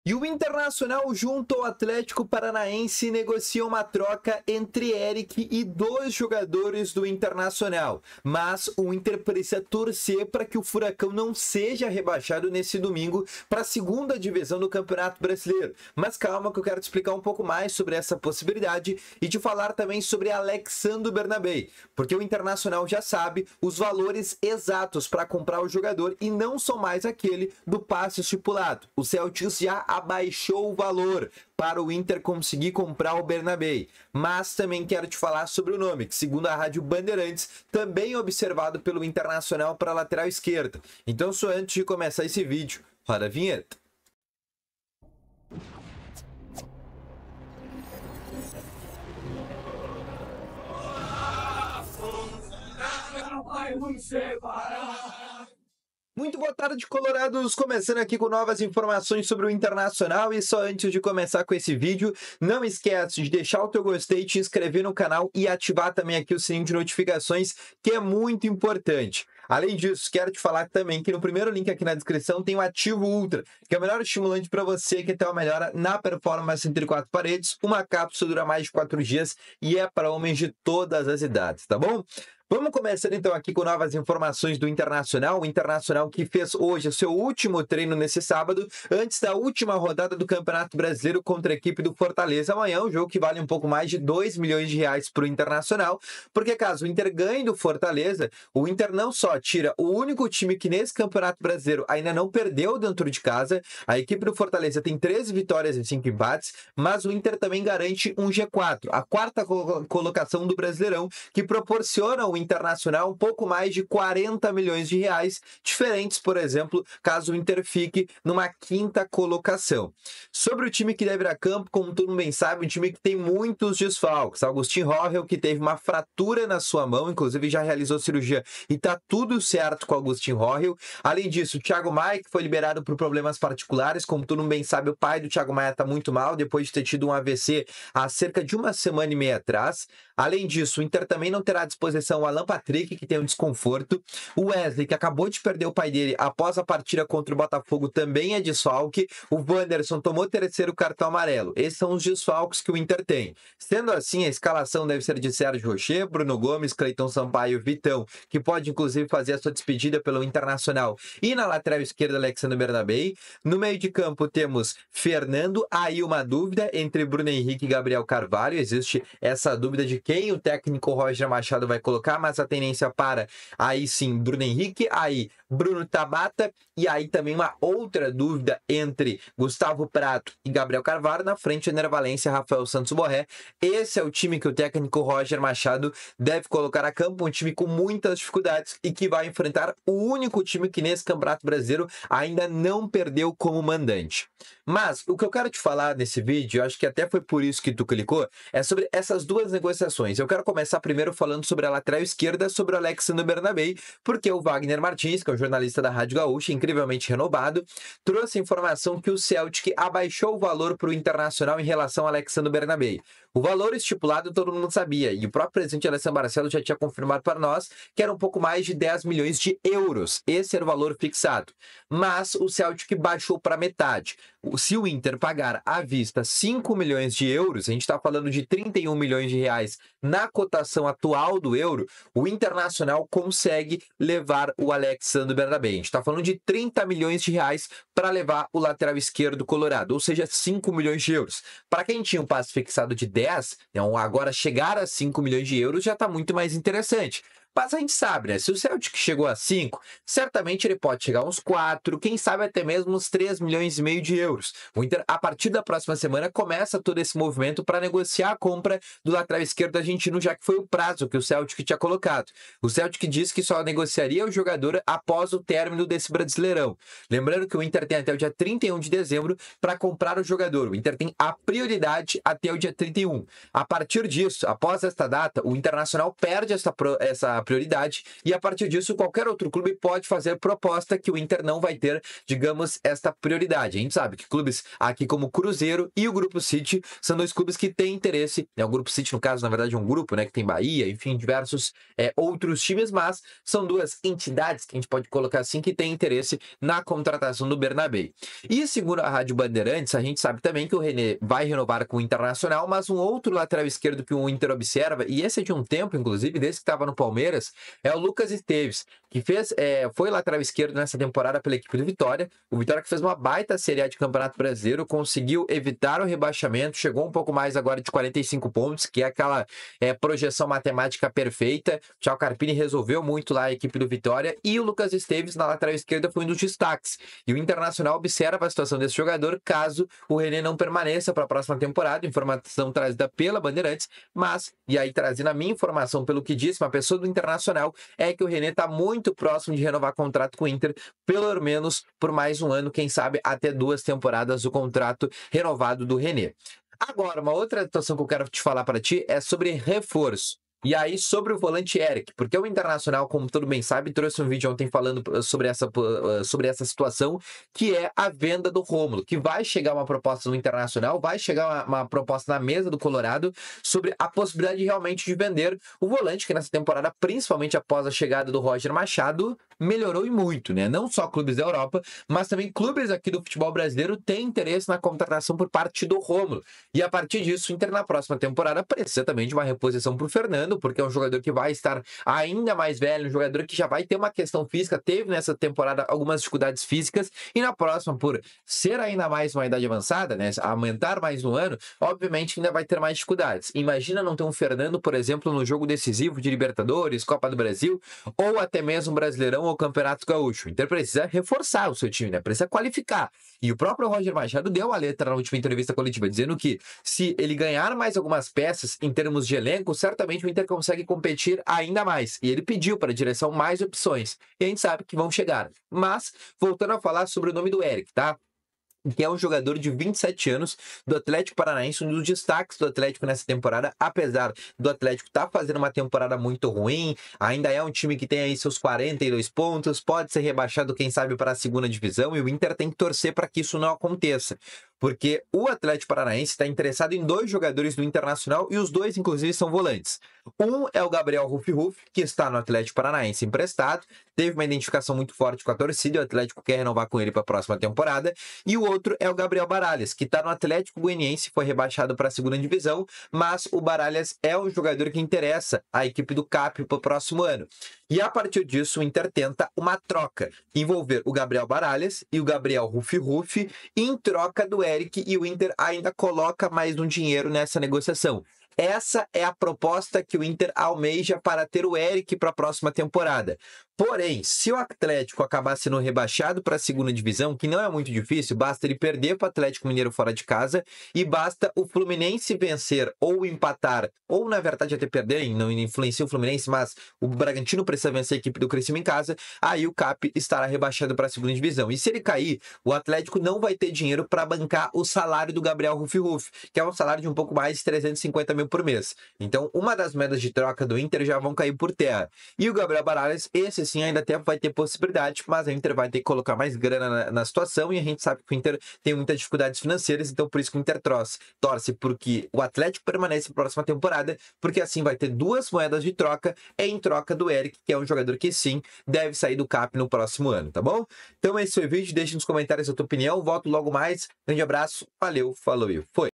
E o Internacional, junto ao Atlético Paranaense, negocia uma troca entre Eric e dois jogadores do Internacional. Mas o Inter precisa torcer para que o Furacão não seja rebaixado nesse domingo para a segunda divisão do Campeonato Brasileiro. Mas calma que eu quero te explicar um pouco mais sobre essa possibilidade e te falar também sobre Alexandre Bernabé, porque o Internacional já sabe os valores exatos para comprar o jogador e não são mais aquele do passe estipulado. O Celtics já abaixou o valor para o Inter conseguir comprar o Bernabé. Mas também quero te falar sobre o nome, que segundo a Rádio Bandeirantes, também é observado pelo Internacional para a lateral esquerda. Então, só antes de começar esse vídeo, roda a vinheta. Muito boa tarde, colorados! Começando aqui com novas informações sobre o Internacional. E só antes de começar com esse vídeo, não esquece de deixar o teu gostei, te inscrever no canal e ativar também aqui o sininho de notificações, que é muito importante. Além disso, quero te falar também que no primeiro link aqui na descrição tem o Ativo Ultra, que é o melhor estimulante para você que tem uma melhora na performance entre quatro paredes. Uma cápsula dura mais de 4 dias e é para homens de todas as idades, tá bom? Vamos começar então aqui com novas informações do Internacional. O Internacional que fez hoje o seu último treino nesse sábado, antes da última rodada do Campeonato Brasileiro contra a equipe do Fortaleza. Amanhã um jogo que vale um pouco mais de 2 milhões de reais para o Internacional, porque caso o Inter ganhe do Fortaleza, o Inter não só tira o único time que nesse Campeonato Brasileiro ainda não perdeu dentro de casa, a equipe do Fortaleza tem 13 vitórias e 5 empates, mas o Inter também garante um G4, a quarta colocação do Brasileirão, que proporciona ao Internacional um pouco mais de 40 milhões de reais, diferentes, por exemplo, caso o Inter fique numa quinta colocação. Sobre o time que deve ir a campo, como todo mundo bem sabe, um time que tem muitos desfalques. Agustin Rohel, que teve uma fratura na sua mão, inclusive já realizou cirurgia e tá tudo certo com o Agustin Rohel. Além disso, o Thiago Maia, que foi liberado por problemas particulares, como todo mundo bem sabe, o pai do Thiago Maia tá muito mal, depois de ter tido um AVC há cerca de uma semana e meia atrás. Além disso, o Inter também não terá à disposição o Alan Patrick, que tem um desconforto. O Wesley, que acabou de perder o pai dele após a partida contra o Botafogo, também é desfalque. O Wanderson tomou o terceiro cartão amarelo. Esses são os desfalques que o Inter tem. Sendo assim, a escalação deve ser de Sérgio Rocher, Bruno Gomes, Cleiton Sampaio, Vitão, que pode inclusive fazer a sua despedida pelo Internacional. E na lateral esquerda, Alexandre Bernabé. No meio de campo temos Fernando. Aí uma dúvida entre Bruno Henrique e Gabriel Carvalho. Existe essa dúvida de quem o técnico Roger Machado vai colocar, mas a tendência para aí sim Bruno Henrique, aí Bruno Tabata, e aí também uma outra dúvida entre Gustavo Prato e Gabriel Carvalho, na frente Ener Valencia, Rafael Santos Borré. Esse é o time que o técnico Roger Machado deve colocar a campo, um time com muitas dificuldades e que vai enfrentar o único time que nesse Campeonato Brasileiro ainda não perdeu como mandante. Mas o que eu quero te falar nesse vídeo, eu acho que até foi por isso que tu clicou, é sobre essas duas negociações. Eu quero começar primeiro falando sobre a lateral esquerda, sobre o Alexandre Bernabé, porque o Wagner Martins, que é o jornalista da Rádio Gaúcha, incrivelmente renovado, trouxe a informação que o Celtic abaixou o valor para o Internacional em relação ao Alexandre Bernabé. O valor estipulado todo mundo sabia, e o próprio presidente Alessandro Barcelos já tinha confirmado para nós que era um pouco mais de 10 milhões de euros. Esse era o valor fixado. Mas o Celtic baixou para metade. Se o Inter pagar à vista 5 milhões de euros, a gente está falando de 31 milhões de reais na cotação atual do euro, o Internacional consegue levar o Alexandre Bernabé. A gente está falando de 30 milhões de reais para levar o lateral esquerdo colorado, ou seja, 5 milhões de euros. Para quem tinha um passe fixado de 10, então agora chegar a 5 milhões de euros já está muito mais interessante. Mas a gente sabe, né? Se o Celtic chegou a 5, certamente ele pode chegar a uns 4, quem sabe até mesmo uns 3 milhões e meio de euros. O Inter, a partir da próxima semana, começa todo esse movimento para negociar a compra do lateral esquerdo argentino, já que foi o prazo que o Celtic tinha colocado. O Celtic disse que só negociaria o jogador após o término desse Brasileirão. Lembrando que o Inter tem até o dia 31 de dezembro para comprar o jogador. O Inter tem a prioridade até o dia 31. A partir disso, após esta data, o Internacional perde essa a prioridade, e a partir disso qualquer outro clube pode fazer proposta que o Inter não vai ter, digamos, esta prioridade. A gente sabe que clubes aqui como o Cruzeiro e o Grupo City são dois clubes que têm interesse, o Grupo City no caso na verdade é um grupo, né, que tem Bahia, enfim, diversos outros times, mas são duas entidades que a gente pode colocar assim que têm interesse na contratação do Bernabé. E segundo a Rádio Bandeirantes, a gente sabe também que o René vai renovar com o Internacional, mas um outro lateral esquerdo que o Inter observa, e esse é de um tempo, inclusive, desde que estava no Palmeiras, é o Lucas Esteves, que foi lateral esquerdo nessa temporada pela equipe do Vitória. O Vitória que fez uma baita Série A de Campeonato Brasileiro, conseguiu evitar o rebaixamento, chegou um pouco mais agora de 45 pontos, que é aquela projeção matemática perfeita. O Thiago Carpini resolveu muito lá a equipe do Vitória, e o Lucas Esteves na lateral esquerda foi um dos destaques. E o Internacional observa a situação desse jogador caso o René não permaneça para a próxima temporada, informação trazida pela Bandeirantes, mas, e aí trazendo a minha informação pelo que disse uma pessoa do Internacional, é que o René está muito próximo de renovar contrato com o Inter, pelo menos por mais um ano, quem sabe até 2 temporadas o contrato renovado do René. Agora, uma outra situação que eu quero te falar para ti é sobre reforço. E aí, sobre o volante Eric, porque o Internacional, como todo bem sabe, trouxe um vídeo ontem falando sobre essa situação, que é a venda do Rômulo, que vai chegar uma proposta do Internacional, vai chegar uma proposta na mesa do Colorado sobre a possibilidade realmente de vender o volante, que nessa temporada, principalmente após a chegada do Roger Machado, melhorou e muito, né? Não só clubes da Europa, mas também clubes aqui do futebol brasileiro têm interesse na contratação por parte do Rômulo. E a partir disso, o Inter na próxima temporada precisa também de uma reposição para o Fernando, porque é um jogador que vai estar ainda mais velho, um jogador que já vai ter uma questão física, teve nessa temporada algumas dificuldades físicas, e na próxima, por ser ainda mais uma idade avançada, né, aumentar mais um ano, obviamente ainda vai ter mais dificuldades. Imagina não ter um Fernando, por exemplo, no jogo decisivo de Libertadores, Copa do Brasil, ou até mesmo Brasileirão ou Campeonato Gaúcho. Então precisa reforçar o seu time, né? Precisa qualificar. E o próprio Roger Machado deu a letra na última entrevista coletiva, dizendo que se ele ganhar mais algumas peças em termos de elenco, certamente o Inter consegue competir ainda mais. E ele pediu para a direção mais opções. E a gente sabe que vão chegar. Mas, voltando a falar sobre o nome do Eric, tá? Que é um jogador de 27 anos do Atlético Paranaense, um dos destaques do Atlético nessa temporada, apesar do Atlético estar fazendo uma temporada muito ruim, ainda é um time que tem aí seus 42 pontos, pode ser rebaixado, quem sabe, para a segunda divisão, e o Inter tem que torcer para que isso não aconteça. Porque o Atlético Paranaense está interessado em 2 jogadores do Internacional, e os 2, inclusive, são volantes. Um é o Gabriel Ruf, que está no Atlético Paranaense emprestado, teve uma identificação muito forte com a torcida, e o Atlético quer renovar com ele para a próxima temporada. E o outro é o Gabriel Baralhas, que está no Atlético Goianiense, foi rebaixado para a segunda divisão, mas o Baralhas é um jogador que interessa a equipe do CAP para o próximo ano. E a partir disso, o Inter tenta uma troca, envolver o Gabriel Baralhas e o Gabriel Ruf em troca do Eric, e o Inter ainda coloca mais um dinheiro nessa negociação. Essa é a proposta que o Inter almeja para ter o Eric para a próxima temporada. Porém, se o Atlético acabar sendo rebaixado para a segunda divisão, que não é muito difícil, basta ele perder para o Atlético Mineiro fora de casa, e basta o Fluminense vencer ou empatar, ou na verdade até perder, não influencia o Fluminense, mas o Bragantino precisa vencer a equipe do Criciúma em casa, aí o CAP estará rebaixado para a segunda divisão. E se ele cair, o Atlético não vai ter dinheiro para bancar o salário do Gabriel Ruf, que é um salário de um pouco mais de 350 mil por mês. Então, uma das moedas de troca do Inter já vão cair por terra. E o Gabriel Baralhas, esse sim ainda até vai ter possibilidade, mas o Inter vai ter que colocar mais grana na situação, e a gente sabe que o Inter tem muitas dificuldades financeiras, então por isso que o Inter torce porque o Atlético permaneça na próxima temporada, porque assim vai ter 2 moedas de troca em troca do Eric, que é um jogador que sim, deve sair do CAP no próximo ano, tá bom? Então esse foi o vídeo, deixe nos comentários a tua opinião, volto logo mais, grande abraço, valeu, falou e foi!